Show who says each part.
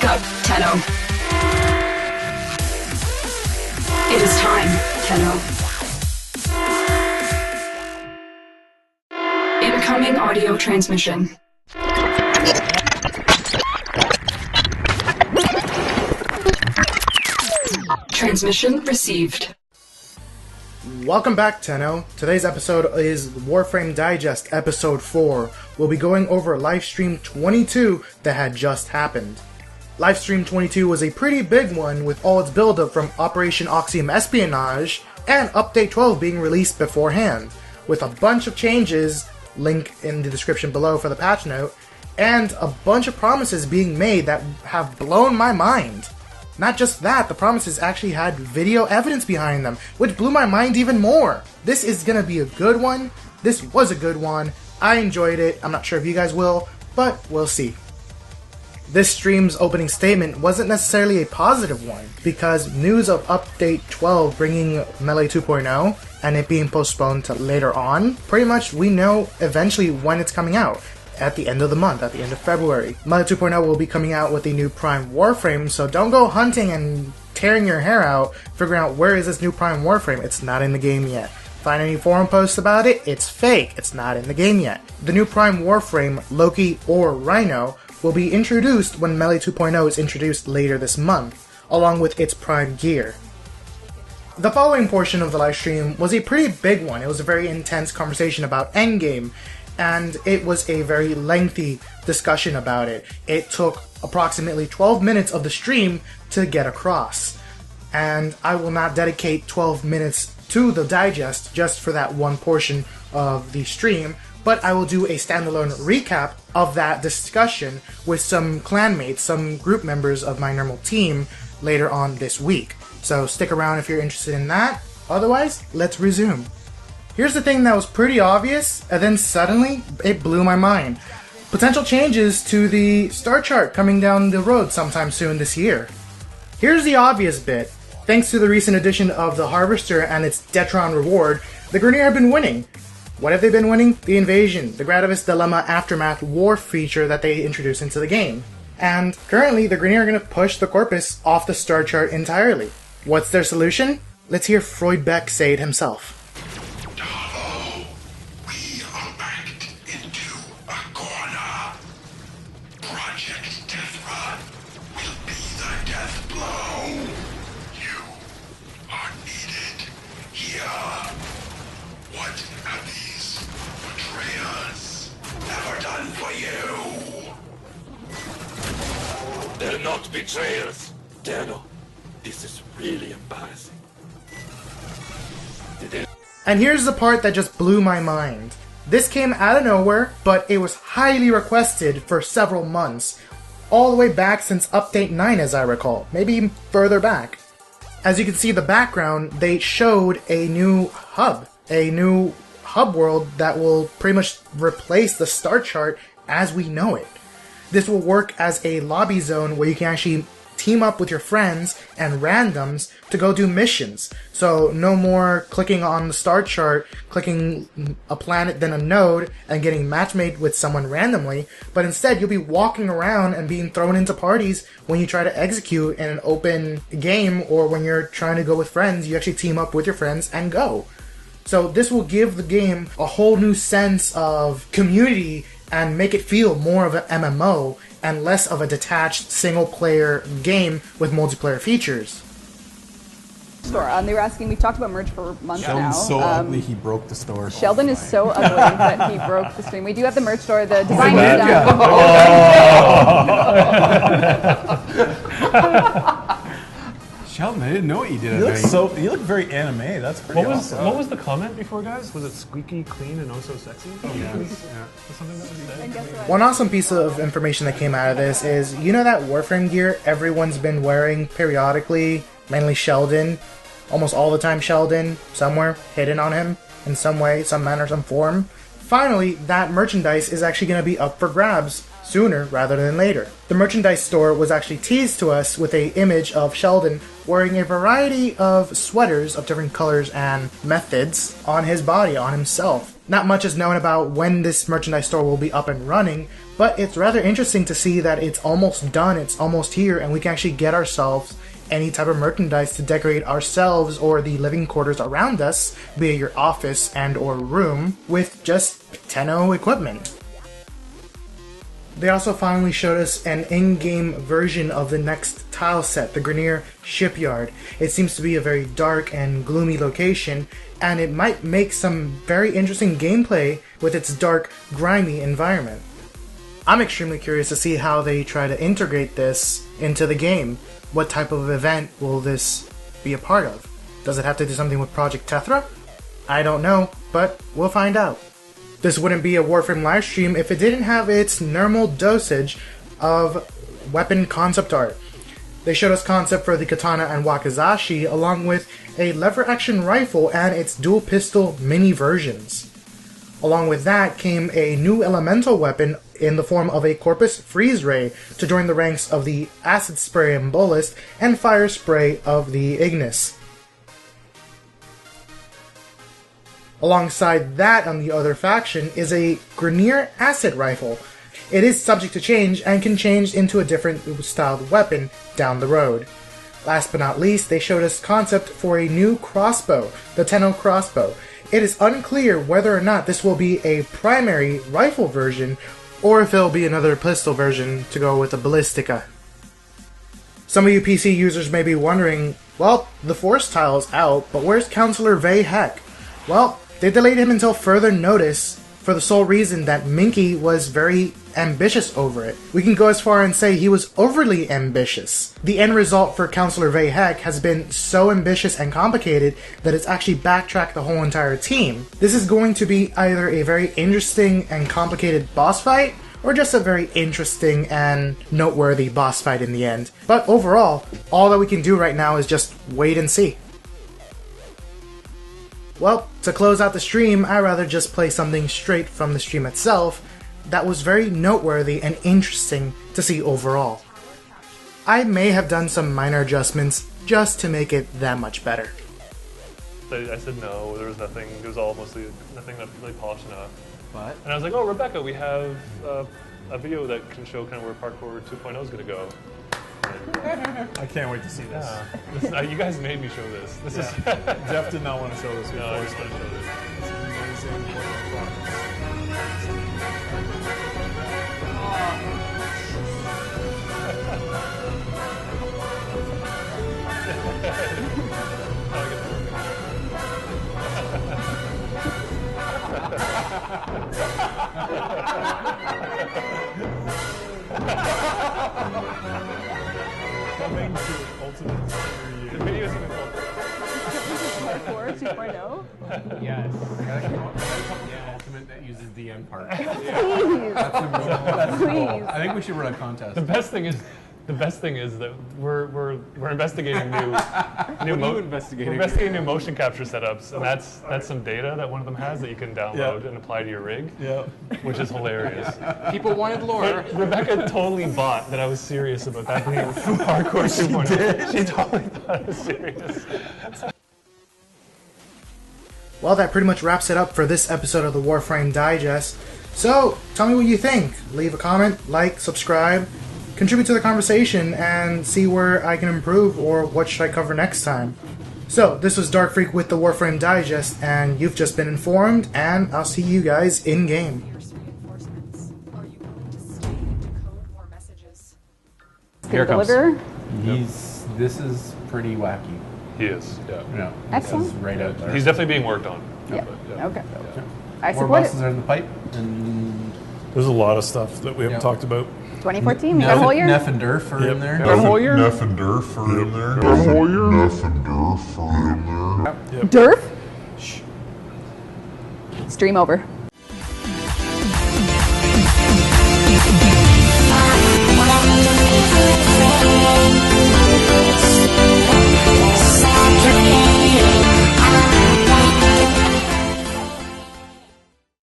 Speaker 1: Wake up, Tenno. It is time, Tenno. Incoming audio transmission. Transmission received.
Speaker 2: Welcome back, Tenno. Today's episode is Warframe Digest Episode 4. We'll be going over Livestream 22 that had just happened. Livestream 22 was a pretty big one with all its build-up from Operation Oxium Espionage and Update 12 being released beforehand, with a bunch of changes, link in the description below for the patch note, and a bunch of promises being made that have blown my mind. Not just that, the promises actually had video evidence behind them, which blew my mind even more. This is gonna be a good one. This was a good one. I enjoyed it. I'm not sure if you guys will, but we'll see. This stream's opening statement wasn't necessarily a positive one, because news of Update 12 bringing Melee 2.0 and it being postponed to later on, pretty much we know eventually when it's coming out. At the end of the month, at the end of February. Melee 2.0 will be coming out with a new Prime Warframe, so don't go hunting and tearing your hair out, figuring out where is this new Prime Warframe. It's not in the game yet. Find any forum posts about it? It's fake. It's not in the game yet. The new Prime Warframe, Loki or Rhino, will be introduced when Melee 2.0 is introduced later this month, along with its Prime gear. The following portion of the live stream was a pretty big one. It was a very intense conversation about Endgame, and it was a very lengthy discussion about it. It took approximately 12 minutes of the stream to get across. And I will not dedicate 12 minutes to the digest just for that one portion of the stream, but I will do a standalone recap of that discussion with some clanmates, some group members of my normal team later on this week. So stick around if you're interested in that. Otherwise, let's resume. Here's the thing that was pretty obvious, and then suddenly, it blew my mind. Potential changes to the star chart coming down the road sometime soon this year. Here's the obvious bit. Thanks to the recent addition of the Harvester and its Detron reward, the Grineer have been winning. What have they been winning? The Invasion, the Gradavis Dilemma Aftermath War feature that they introduced into the game. And currently, the Grineer are going to push the Corpus off the star chart entirely. What's their solution? Let's hear Freudbeck say it himself.
Speaker 3: They're not betrayers. Tenno, this is really embarrassing.
Speaker 2: And here's the part that just blew my mind. This came out of nowhere, but it was highly requested for several months. All the way back since Update 9, as I recall. Maybe even further back. As you can see in the background, they showed a new hub. A new hub world that will pretty much replace the star chart as we know it. This will work as a lobby zone where you can actually team up with your friends and randoms to go do missions. So no more clicking on the star chart, clicking a planet then a node, and getting matchmade with someone randomly, but instead you'll be walking around and being thrown into parties when you try to execute in an open game, or when you're trying to go with friends, you actually team up with your friends and go. So this will give the game a whole new sense of community and make it feel more of an MMO and less of a detached single-player game with multiplayer features.
Speaker 4: They were asking, we talked about merch for months now.
Speaker 5: Sheldon's so ugly he broke the store.
Speaker 4: Sheldon is so ugly that he broke the stream. We do have the merch store, the design is done.
Speaker 5: Sheldon, I didn't know what you did. You look very anime. That's pretty awesome.
Speaker 6: What was the comment before, guys? Was it squeaky clean and oh so sexy? Oh, yeah. Was something that was said?
Speaker 2: One awesome piece of information that came out of this is, you know that Warframe gear everyone's been wearing periodically, mainly Sheldon, almost all the time Sheldon, somewhere hidden on him in some way, some manner, some form. Finally, that merchandise is actually going to be up for grabs sooner rather than later. The merchandise store was actually teased to us with an image of Sheldon wearing a variety of sweaters of different colors and methods on his body, on himself. Not much is known about when this merchandise store will be up and running, But it's rather interesting to see that it's almost done, it's almost here, and we can actually get ourselves any type of merchandise to decorate ourselves or the living quarters around us, be it your office and or room, with just Tenno equipment. They also finally showed us an in-game version of the next tile set, the Grineer Shipyard. It seems to be a very dark and gloomy location, and it might make some very interesting gameplay with its dark, grimy environment. I'm extremely curious to see how they try to integrate this into the game. What type of event will this be a part of? Does it have to do something with Project Tethra? I don't know, but we'll find out. This wouldn't be a Warframe livestream if it didn't have its normal dosage of weapon concept art. They showed us concept for the katana and wakizashi, along with a lever action rifle and its dual pistol mini versions. Along with that came a new elemental weapon in the form of a Corpus Freeze Ray to join the ranks of the Acid Spray and Bolus and Fire Spray of the Ignis. Alongside that on the other faction is a Grineer Acid Rifle. It is subject to change and can change into a different styled weapon down the road. Last but not least, they showed us concept for a new crossbow, the Tenno crossbow. It is unclear whether or not this will be a primary rifle version or if it'll be another pistol version to go with the ballistica. Some of you PC users may be wondering, well, the Force tile's out, but where's Counselor Vay Hek? Well, they delayed him until further notice for the sole reason that Minky was very ambitious over it. We can go as far and say he was overly ambitious. The end result for Counselor Vay Hek has been so ambitious and complicated that it's actually backtracked the whole entire team. This is going to be either a very interesting and complicated boss fight, or just a very interesting and noteworthy boss fight in the end. But overall, all that we can do right now is just wait and see. Well, to close out the stream, I'd rather just play something straight from the stream itself that was very noteworthy and interesting to see overall. I may have done some minor adjustments just to make it that much better.
Speaker 6: I said no, there was nothing, it was all mostly nothing that really polished enough.
Speaker 5: What?
Speaker 6: And I was like, oh, Rebecca, we have a video that can show kind of where Parkour 2.0 is going to go.
Speaker 5: I can't wait to see this.
Speaker 6: Yeah. You guys made me show this. This is
Speaker 5: Jeff did not want to show this before.
Speaker 6: No, I just want to show this.
Speaker 5: It's amazing. Coming to Ultimate near you.
Speaker 6: The video is even called
Speaker 4: Parkour 2.0?
Speaker 7: Yes. I gotta come up with an Ultimate that uses the end part.
Speaker 4: Please.
Speaker 5: That's
Speaker 4: Please.
Speaker 5: cool. I think we should run a contest.
Speaker 6: The best thing is that we're investigating new investigating new motion capture setups, and that's some data that one of them has that you can download and apply to your rig, which is hilarious.
Speaker 7: People wanted lore.
Speaker 6: But Rebecca totally bought that I was serious about that being Parkour 2.0. She totally thought I was serious.
Speaker 2: Well, that pretty much wraps it up for this episode of the Warframe Digest. So, tell me what you think. Leave a comment, like, subscribe, contribute to the conversation, and see where I can improve or what should I cover next time. So, this was Dark Freak with the Warframe Digest, and you've just been informed, and I'll see you guys in-game.
Speaker 6: Here it comes.
Speaker 4: Deliver.
Speaker 5: This is pretty wacky.
Speaker 6: He is.
Speaker 5: Yeah.
Speaker 4: Excellent.
Speaker 5: This is right out there.
Speaker 6: He's definitely being worked on.
Speaker 4: Yeah. Okay. I
Speaker 5: More
Speaker 4: support
Speaker 5: bosses
Speaker 4: it.
Speaker 5: are in the pipe. And
Speaker 6: There's a lot of stuff that we haven't talked about.
Speaker 4: 2014, we got a whole year.
Speaker 5: Neff and Durf are in there.
Speaker 6: Got a whole year?
Speaker 3: Neff and Durf are in there. Got a whole year? Neff and Durf are in there.
Speaker 4: Durf? Stream over.